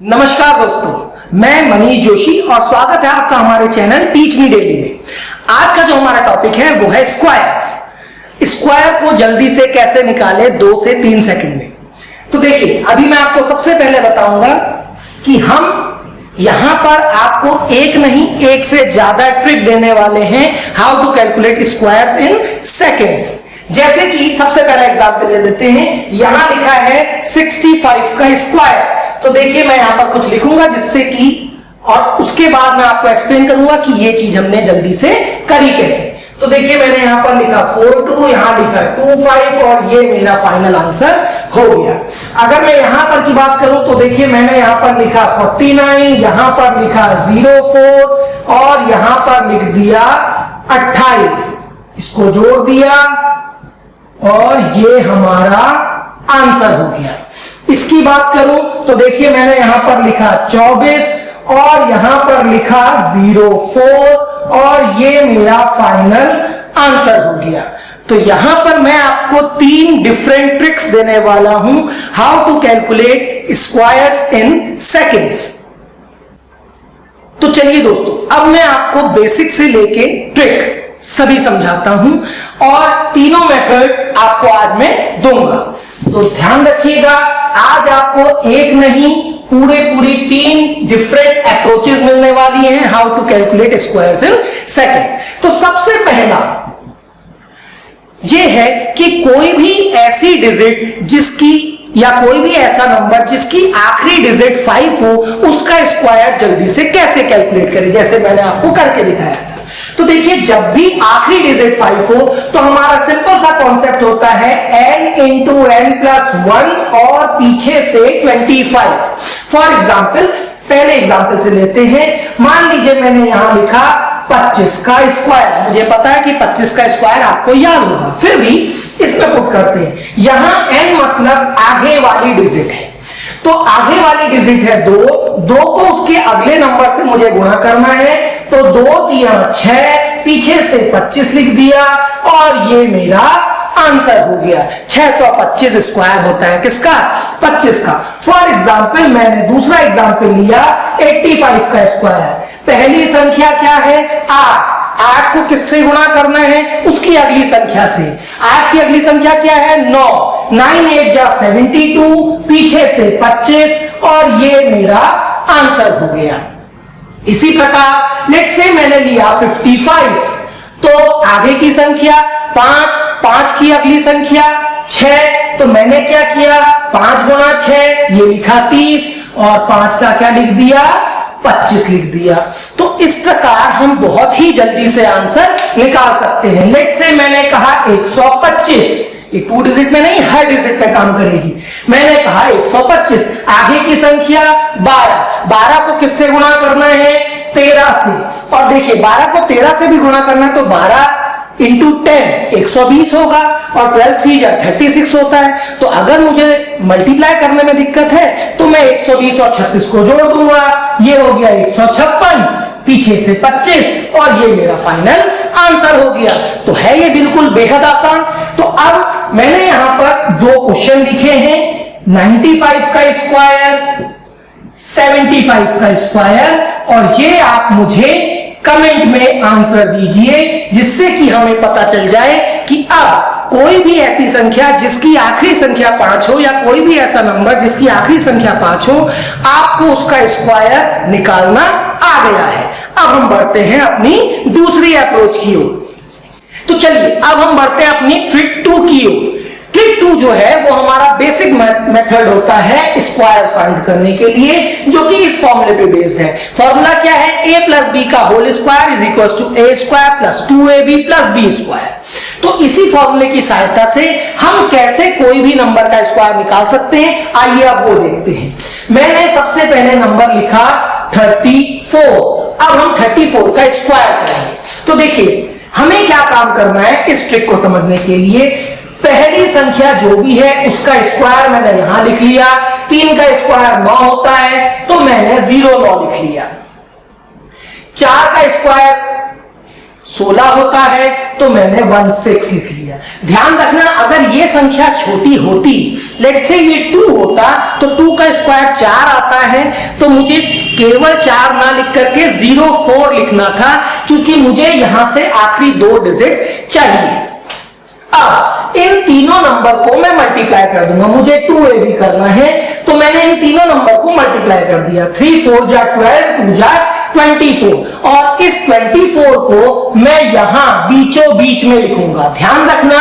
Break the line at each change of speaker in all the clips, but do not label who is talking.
नमस्कार दोस्तों, मैं मनीष जोशी और स्वागत है आपका हमारे चैनल टीच मी डेली में। आज का जो हमारा टॉपिक है वो है स्क्वायर्स। स्क्वायर को जल्दी से कैसे निकाले 2 से 3 सेकंड में। तो देखिए, अभी मैं आपको सबसे पहले बताऊंगा कि हम यहां पर आपको एक नहीं एक से ज्यादा ट्रिक देने वाले हैं how to calculate squares in seconds. जैसे कि सबसे पहला एग्जांपल ले लेते हैं। यहां लिखा है 65 का स्क्वायर। तो देखिए, मैं यहां पर कुछ लिखूंगा जिससे कि और उसके बाद मैं आपको एक्सप्लेन करूंगा कि ये चीज हमने जल्दी से करी कैसे। तो देखिए, मैंने यहां पर लिखा 42, यहां लिखा 25 और ये मेरा फाइनल आंसर हो गया। अगर मैं यहां पर की बात करूं तो देखिए, मैंने यहां पर लिखा 49, यहां पर लिखा 04 और यहां पर लिख दिया 28। इसको जोड़ दिया और ये हमारा आंसर हो गया। इसकी बात करूं तो देखिए, मैंने यहां पर लिखा 24 और यहां पर लिखा 04 और ये मेरा फाइनल आंसर हो गया। तो यहां पर मैं आपको 3 डिफरेंट ट्रिक्स देने वाला हूं how to calculate squares in seconds. तो चलिए दोस्तों, अब मैं आपको बेसिक से लेके ट्रिक सभी समझाता हूं और तीनों मेथड आपको आज मैं दूंगा। तो ध्यान रखिएगा, आज आपको एक नहीं पूरी 3 डिफरेंट अप्रोचेस मिलने वाली हैं how to calculate squares in second. तो सबसे पहला यह है कि कोई भी ऐसी डिजिट जिसकी या कोई भी ऐसा नंबर जिसकी आखिरी डिजिट 5 हो, उसका स्क्वायर जल्दी से कैसे कैलकुलेट करें, जैसे मैंने आपको करके दिखाया था। तो देखिए, जब भी आखिरी डिजिट 5 हो तो हमारा सिंपल सा कॉन्सेप्ट होता है n इंटू n प्लस 1 और पीछे से 25। फॉर एग्जाम्पल, पहले एग्जाम्पल से लेते हैं। मान लीजिए मैंने यहां लिखा 25 का स्क्वायर। मुझे पता है कि 25 का स्क्वायर आपको याद होगा, फिर भी इसमें पुट करते हैं। यहां n मतलब आगे वाली डिजिट है, तो आगे वाली डिजिट है 2 को उसके अगले नंबर से मुझे गुणा करना है। तो 2 दिया 6, पीछे से 25 लिख दिया और ये मेरा आंसर हो गया। 625 स्क्वायर होता है किसका? 25 का। फॉर एग्जाम्पल, मैंने दूसरा एग्जाम्पल लिया 85 का स्क्वायर। पहली संख्या क्या है? 8 को किससे गुणा करना है? उसकी अगली संख्या से। 8 की अगली संख्या क्या है? 9। 9 8 जा 72, पीछे से 25 और ये मेरा आंसर हो गया। इसी प्रकार लेट्स से मैंने लिया 55, तो आगे की संख्या 5 की अगली संख्या 6, तो मैंने क्या किया? 5 गुणा 6, ये लिखा 30 और 5 का क्या लिख दिया? 25 लिख दिया। तो इस प्रकार हम बहुत ही जल्दी से आंसर निकाल सकते हैं। लेट्स से मैंने कहा 125, ये 2 डिजिट में नहीं, हर डिजिट में काम करेगी। मैंने कहा 125, आगे की संख्या 12 को किससे गुणा करना है? 13 से। और देखिए, 12 को 13 से भी गुणा करना है तो 12 इंटू 10 120 होगा और 12 3 जा 36 होता है। तो अगर मुझे मल्टीप्लाई करने में दिक्कत है तो मैं 120 और 36 को जोड़ दूंगा, ये हो गया 156, पीछे से 25 और ये मेरा फाइनल आंसर हो गया। तो है ये बिल्कुल बेहद आसान। तो अब मैंने यहां पर 2 क्वेश्चन लिखे हैं, 95 का स्क्वायर, 75 का स्क्वायर, और ये आप मुझे कमेंट में आंसर दीजिए जिससे कि हमें पता चल जाए कि अब कोई भी ऐसी संख्या जिसकी आखिरी संख्या 5 हो या कोई भी ऐसा नंबर जिसकी आखिरी संख्या 5 हो, आपको उसका स्क्वायर निकालना आ गया है। अब हम बढ़ते हैं अपनी दूसरी अप्रोच की ओर। तो चलिए, अब हम बढ़ते हैं अपनी ट्रिक 2 की ओर। ट्रिक 2 जो है वो हमारा बेसिक मेथड होता है स्क्वायर फाइंड करने के लिए, जो कि इस फॉर्मूले पे बेस्ड है। फॉर्मूला क्या है? a प्लस बी का whole square is equal to a square plus 2ab plus b square. तो इसी फॉर्मूले की सहायता से हम कैसे कोई भी नंबर का स्क्वायर निकाल सकते हैं, आइए अब वो देखते हैं। मैंने सबसे पहले नंबर लिखा 34। अब हम 34 का स्क्वायर करेंगे। तो देखिए, हमें क्या काम करना है इस ट्रिक को समझने के लिए। पहली संख्या जो भी है उसका स्क्वायर मैंने यहां लिख लिया। 3 का स्क्वायर 9 होता है तो मैंने 09 लिख लिया। 4 का स्क्वायर 16 होता है तो मैंने 16 लिख लिया। ध्यान रखना अगर ये संख्या छोटी होती, लेट्स से ये 2 होता तो 2 का स्क्वायर 4 आता है, तो मुझे केवल 4 ना लिख करके 04 लिखना था, क्योंकि मुझे यहां से आखिरी 2 डिजिट चाहिए। अब इन तीनों नंबर को मैं मल्टीप्लाई कर दूंगा, मुझे 2a भी करना है, तो मैंने इन तीनों नंबर को मल्टीप्लाई कर दिया। 3 4 जा 12, 2 जा 24, और इस 24 को मैं यहां बीचों बीच में लिखूंगा। ध्यान रखना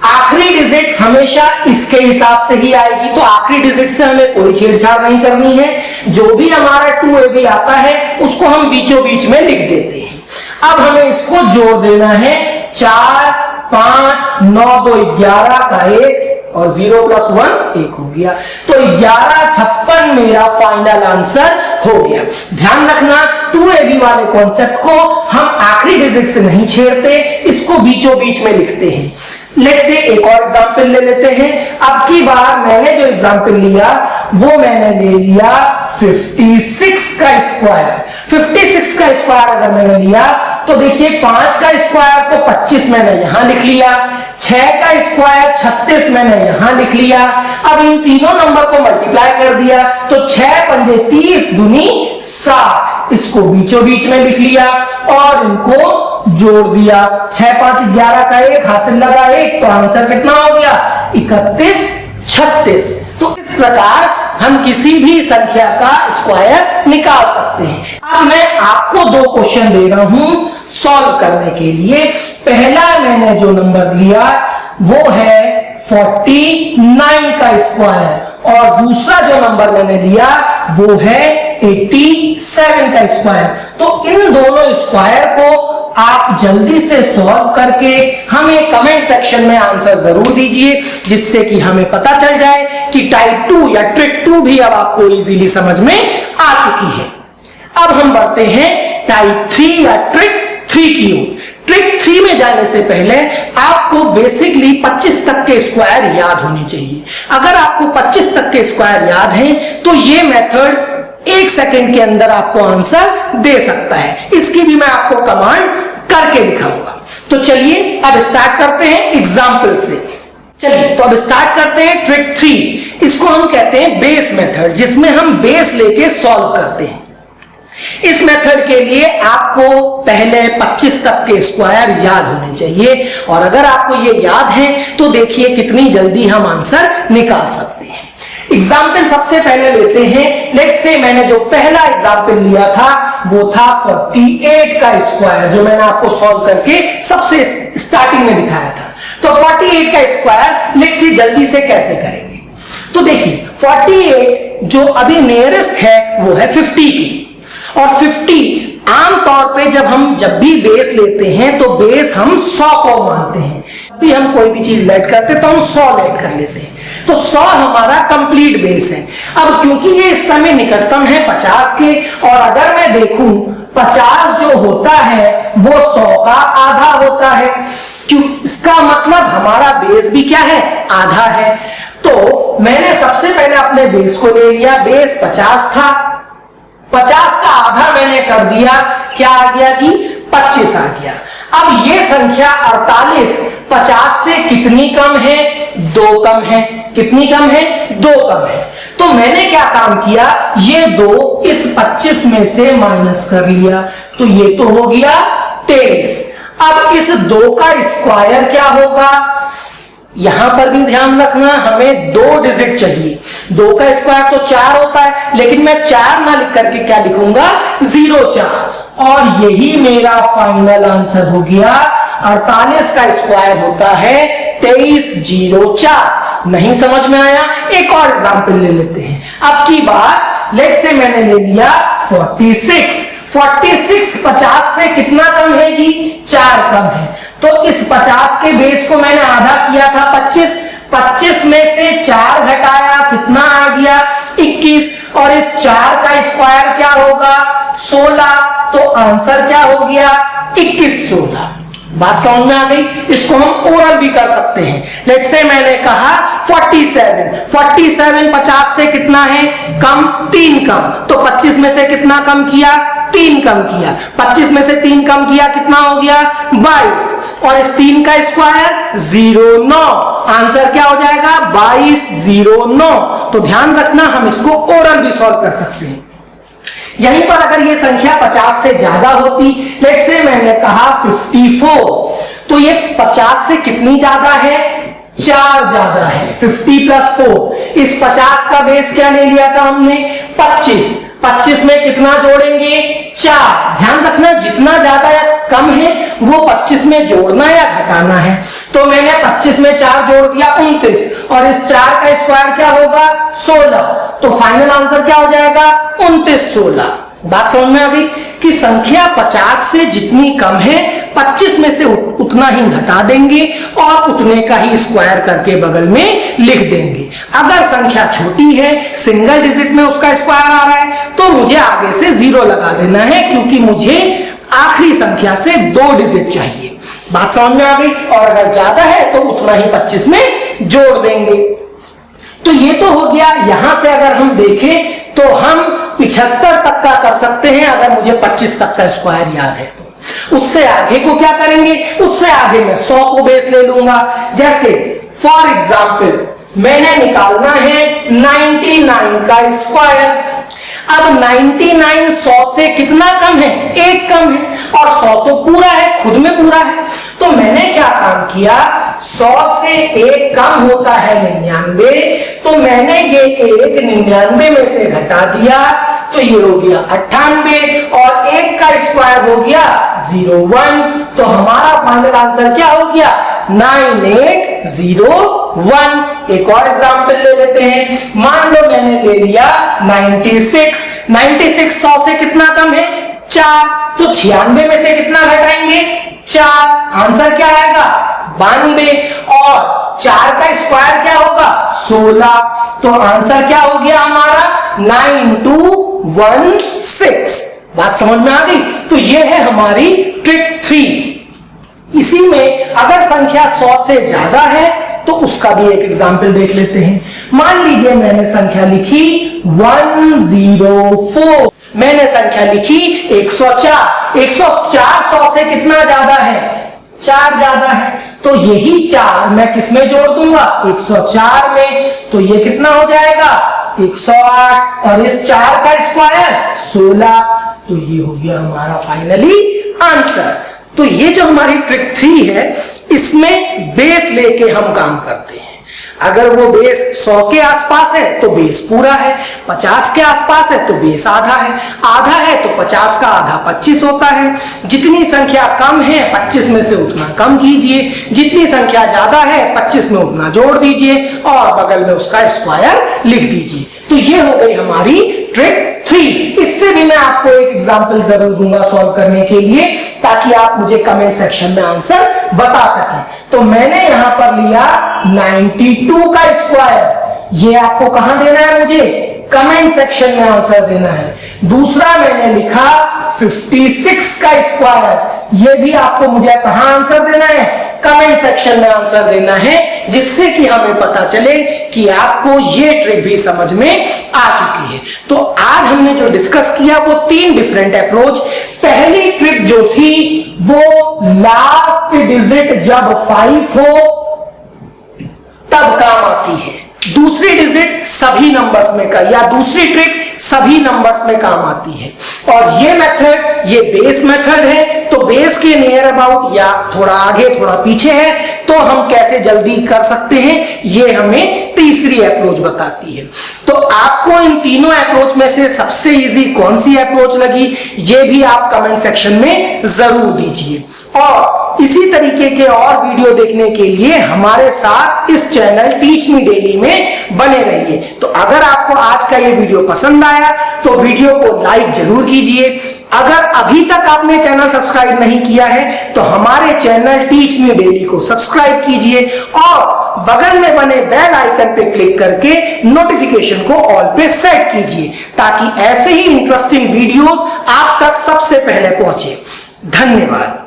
आखिरी डिजिट हमेशा इसके हिसाब से ही आएगी, तो आखिरी डिजिट से हमें कोई छेड़छाड़ नहीं करनी है। जो भी हमारा 2ab आता है उसको हम बीचों बीच में लिख देते हैं। अब हमें इसको जोड़ देना है, 4 5 9 2 11 का 1 और 0 + 1 1 हो गया, तो 11 56 मेरा फाइनल आंसर हो गया। ध्यान रखना 2ab वाले कॉन्सेप्ट को हम आखिरी डिजिट से नहीं छेड़ते, इसको बीचों बीच में लिखते हैं। लेट्स से एक और एग्जांपल ले लेते हैं। अब की बार मैंने जो एग्जांपल लिया वो मैंने ले लिया 56 का स्क्वायर। 56 का स्क्वायर अगर मैंने लिया तो देखिए 5 का स्क्वायर तो 25 मैंने यहां लिख लिया, 6 का स्क्वायर 36 मैंने यहां लिख लिया। अब इन तीनों नंबर को मल्टीप्लाई कर दिया तो 6 पंजे 30 दूनी 60, इसको बीचों बीच में लिख लिया और इनको जोड़ दिया। 6 5 11 का 1 हासिल लगा 1, तो आंसर कितना हो गया 31 36। तो इस प्रकार हम किसी भी संख्या का स्क्वायर निकाल सकते हैं। अब मैं आपको 2 क्वेश्चन दे रहा हूं सॉल्व करने के लिए। पहला मैंने जो नंबर लिया वो है 49 का स्क्वायर और दूसरा जो नंबर मैंने लिया वो है 87 का स्क्वायर। तो इन दोनों स्क्वायर को आप जल्दी से सॉल्व करके हमें कमेंट सेक्शन में आंसर जरूर दीजिए, जिससे कि हमें पता चल जाए कि टाइप 2 या ट्रिक 2 भी अब आपको इजीली समझ में आ चुकी है। अब हम बढ़ते हैं टाइप 3 या ट्रिक 3 की ओर। ट्रिक 3 में जाने से पहले आपको बेसिकली 25 तक के स्क्वायर याद होने चाहिए। अगर आपको 25 तक के स्क्वायर याद हैं तो ये मेथड 1 सेकंड के अंदर आपको आंसर दे सकता है। इसकी भी मैं आपको कमांड करके दिखाऊंगा। तो चलिए अब स्टार्ट करते हैं एग्जाम्पल से। चलिए तो अब स्टार्ट करते हैं ट्रिक 3। इसको हम कहते हैं बेस मेथड, जिसमें हम बेस लेके सॉल्व करते हैं। इस मेथड के लिए आपको पहले 25 तक के स्क्वायर याद होने चाहिए, और अगर आपको ये याद है तो देखिए कितनी जल्दी हम आंसर निकाल सकते हैं। एग्जाम्पल सबसे पहले लेते हैं। लेट्स से मैंने जो पहला एग्जाम्पल लिया था वो था 48 का स्क्वायर, जो मैंने आपको सॉल्व करके सबसे स्टार्टिंग में दिखाया था। तो 48 का स्क्वायर लेट्स से जल्दी से कैसे करेंगे। तो देखिए 48 जो अभी नियरेस्ट है वो है 50 की, और 50 आमतौर पे जब भी बेस लेते हैं तो बेस हम 100 को मानते हैं। भी हम कोई भी चीज लेट करते तो हम 100 लेट कर लेते हैं, तो 100 हमारा कंप्लीट बेस है। अब क्योंकि ये इस समय निकटतम है 50 के, और अगर मैं देखूं 50 जो होता है वो 100 का आधा होता है, क्यों इसका मतलब हमारा बेस भी क्या है आधा है। तो मैंने सबसे पहले अपने बेस को ले लिया, बेस 50 था, 50 का आधा मैंने कर दिया, क्या आ गया जी 25 आ गया। अब ये संख्या 48 50 से कितनी कम है 2 कम है। कितनी कम है 2 कम है। तो मैंने क्या काम किया, ये 2 इस 25 में से माइनस कर लिया, तो ये तो हो गया 23। अब इस 2 का स्क्वायर क्या होगा, यहां पर भी ध्यान रखना हमें 2 डिजिट चाहिए। 2 का स्क्वायर तो 4 होता है, लेकिन मैं 4 ना लिख करके क्या लिखूंगा 04, और यही मेरा फाइनल आंसर हो गया। 48 का स्क्वायर होता है 2304। नहीं समझ में आया, एक और एग्जांपल ले लेते हैं। अब की बार लेट्स से मैंने ले लिया 46। 46 50 से कितना कम है जी 4 कम है। तो इस 50 के बेस को मैंने आधा किया था 25, 25 में से 4 घटाया कितना आ गया 21, और इस 4 का स्क्वायर क्या होगा 16, तो आंसर क्या हो गया 2116। बात समझ में आ गई। इसको हम ओरल भी कर सकते हैं। लेट्स से मैंने कहा 47 50 से कितना है कम 3 कम, तो 25 में से कितना कम किया 3 कम किया, 25 में से 3 कम किया कितना हो गया 22, और इस 3 का स्क्वायर 09, आंसर क्या हो जाएगा 2209। तो ध्यान रखना हम इसको ओरल भी सॉल्व कर सकते हैं। यहीं पर अगर ये संख्या 50 से ज्यादा होती, लेट्स से मैंने कहा 54, तो ये 50 से कितनी ज्यादा है 4 ज्यादा है, 50 प्लस 4। इस 50 का बेस क्या ले लिया था हमने 25, 25 में कितना जोड़ेंगे 4। ध्यान रखना जितना ज्यादा या कम है वो 25 में जोड़ना या घटाना है। तो मैंने 25 में 4 जोड़ दिया 29, और इस 4 का स्क्वायर क्या होगा 16। तो फाइनल आंसर क्या हो जाएगा 2916। बात समझ में आ गई कि संख्या 50 से जितनी कम है 25 में से उतना ही घटा देंगे और उतने का ही स्क्वायर करके बगल में लिख देंगे। अगर संख्या छोटी है, सिंगल डिजिट में उसका स्क्वायर आ रहा है, तो मुझे आगे से 0 लगा देना है, क्योंकि मुझे आखिरी संख्या से 2 डिजिट चाहिए। बात समझ में आ गई। और अगर ज्यादा है तो उतना ही 25 में जोड़ देंगे। तो ये तो हो गया। यहां से अगर हम देखें तो हम 75 तक का कर सकते हैं, अगर मुझे 25 तक का स्क्वायर याद है तो। उससे आगे को क्या करेंगे, उससे आगे मैं 100 को बेस ले लूंगा। जैसे फॉर एग्जाम्पल मैंने निकालना है 99 का स्क्वायर। अब 99 100 से कितना कम है 1 कम है, और 100 तो पूरा है, खुद में पूरा है। तो मैंने क्या काम किया, 100 से 1 कम होता है 99, तो मैंने ये 1 99 में से घटा दिया, तो ये हो गया 98, और 1 का स्क्वायर हो गया 01। तो हमारा फाइनल आंसर क्या हो गया 9801। एक और एग्जांपल ले लेते हैं। मान लो मैंने ले लिया 96, 96 100 से कितना कम है 4, तो 96 में से कितना घटाएंगे 4, आंसर क्या आएगा 92, और 4 का स्क्वायर क्या होगा 16, तो आंसर क्या हो गया हमारा 9216। बात समझ में आ गई। तो ये है हमारी ट्रिक 3। इसी में अगर संख्या 100 से ज्यादा है तो उसका भी एक एग्जाम्पल देख लेते हैं। मान लीजिए मैंने संख्या लिखी 104, मैंने संख्या लिखी 104, 104 100 से कितना ज्यादा है 4 ज्यादा है, तो यही 4 मैं किस में जोड़ दूंगा 104 में, तो ये कितना हो जाएगा 108, और इस 4 का स्क्वायर 16, तो ये हो गया हमारा फाइनली आंसर। तो ये जो हमारी ट्रिक 3 है, इसमें बेस लेके हम काम करते हैं। अगर वो बेस 100 के आसपास है तो बेस पूरा है, 50 के आसपास है तो बेस आधा है, आधा है तो 50 का आधा 25 होता है। जितनी संख्या कम है 25 में से उतना कम कीजिए, जितनी संख्या ज्यादा है 25 में उतना जोड़ दीजिए, और बगल में उसका स्क्वायर लिख दीजिए। तो ये हो गई हमारी ट्रिक 3। इससे भी मैं आपको एक एग्जांपल जरूर दूंगा सॉल्व करने के लिए, ताकि आप मुझे कमेंट सेक्शन में आंसर बता सकें। तो मैंने यहां पर लिया 92 का स्क्वायर, ये आपको कहां देना है मुझे कमेंट सेक्शन में आंसर देना है। दूसरा मैंने लिखा 56 का स्क्वायर, ये भी आपको मुझे कहां आंसर देना है कमेंट सेक्शन में आंसर देना है, जिससे कि हमें पता चले कि आपको ये ट्रिक भी समझ में आ चुकी है। तो आज हमने जो डिस्कस किया वो 3 डिफरेंट अप्रोच। पहली ट्रिक जो थी वो लास्ट डिजिट जब 5 हो तब काम आती है। दूसरी डिजिट सभी नंबर्स में का, या दूसरी ट्रिक सभी नंबर्स में काम आती है। और ये मेथड, ये बेस मेथड है, तो बेस के नियर अबाउट या थोड़ा आगे थोड़ा पीछे है, तो हम कैसे जल्दी कर सकते हैं ये हमें तीसरी अप्रोच बताती है। तो आपको इन तीनों अप्रोच में से सबसे इजी कौन सी अप्रोच लगी, ये भी आप कमेंट सेक्शन में जरूर दीजिए। और इसी तरीके के और वीडियो देखने के लिए हमारे साथ इस चैनल टीच मी डेली में बने रहिए। तो अगर आपको आज का ये वीडियो पसंद आया तो वीडियो को लाइक जरूर कीजिए। अगर अभी तक आपने चैनल सब्सक्राइब नहीं किया है तो हमारे चैनल टीच मी डेली को सब्सक्राइब कीजिए, और बगल में बने बेल आइकन पे क्लिक करके नोटिफिकेशन को ऑल पे सेट कीजिए, ताकि ऐसे ही इंटरेस्टिंग वीडियोस आप तक सबसे पहले पहुंचे। धन्यवाद।